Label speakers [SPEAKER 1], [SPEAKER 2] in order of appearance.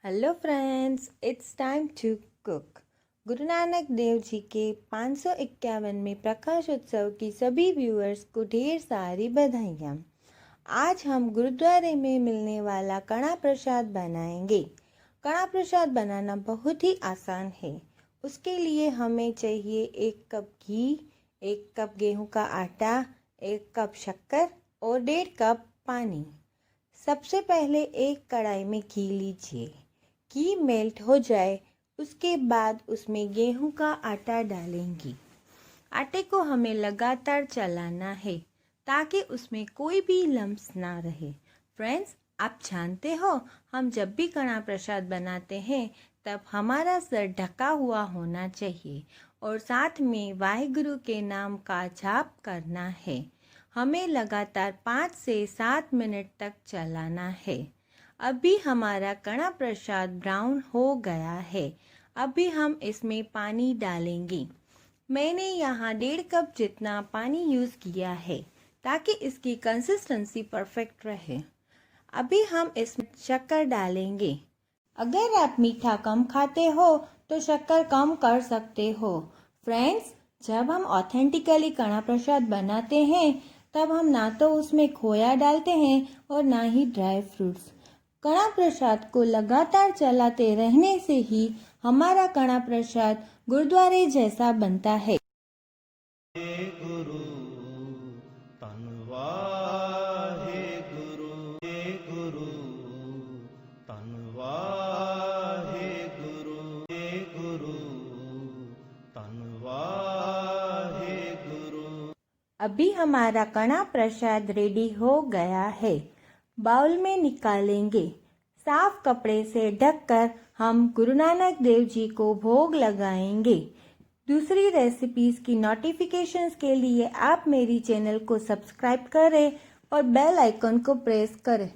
[SPEAKER 1] Hello friends, it's time to cook. Guru Nanak Dev ji के 551वें प्रकाश उत्सव की सभी व्यूअर्स को ढेर सारी बधाइयाँ। आज हम गुरुद्वारे में मिलने वाला कड़ा प्रसाद बनाएंगे। कड़ा प्रसाद बनाना बहुत ही आसान है। उसके लिए हमें चाहिए 1 कप घी, 1 कप गेहूं का आटा, 1 कप शक्कर और 1.5 कप पानी। सबसे पहले एक कढ़ाई में घी लीजिए। घी मेल्ट हो जाए उसके बाद उसमें गेहूं का आटा डालेंगी। आटे को हमें लगातार चलाना है ताकि उसमें कोई भी लम्स ना रहे। फ्रेंड्स, आप जानते हो हम जब भी कड़ा प्रसाद बनाते हैं तब हमारा सर ढका हुआ होना चाहिए और साथ में वाहिगुरु के नाम का जाप करना है। हमें लगातार 5 से 7 मिनट तक चलाना है। अभी हमारा कड़ा प्रसाद ब्राउन हो गया है। अभी हम इसमें पानी डालेंगे। मैंने यहाँ 1.5 कप जितना पानी यूज़ किया है ताकि इसकी कंसिस्टेंसी परफेक्ट रहे। अभी हम इसमें शक्कर डालेंगे। अगर आप मीठा कम खाते हो तो शक्कर कम कर सकते हो। फ्रेंड्स, जब हम ऑथेंटिकली कड़ा प्रसाद बनाते हैं तब हम ना तो उसमें खोया डालते हैं और ना ही ड्राई फ्रूट्स। कड़ा प्रसाद को लगातार चलाते रहने से ही हमारा कड़ा प्रसाद गुरुद्वारे जैसा बनता है।
[SPEAKER 2] गुरु तनवा हे गुरु तनवा हे गुरु तनवा हे गुरु।
[SPEAKER 1] अभी हमारा कड़ा प्रसाद रेडी हो गया है। बाउल में निकालेंगे। साफ कपड़े से ढककर हम गुरु नानक देव जी को भोग लगाएंगे। दूसरी रेसिपीज़ की नोटिफिकेशंस के लिए आप मेरी चैनल को सब्सक्राइब करें और बेल आइकन को प्रेस करें।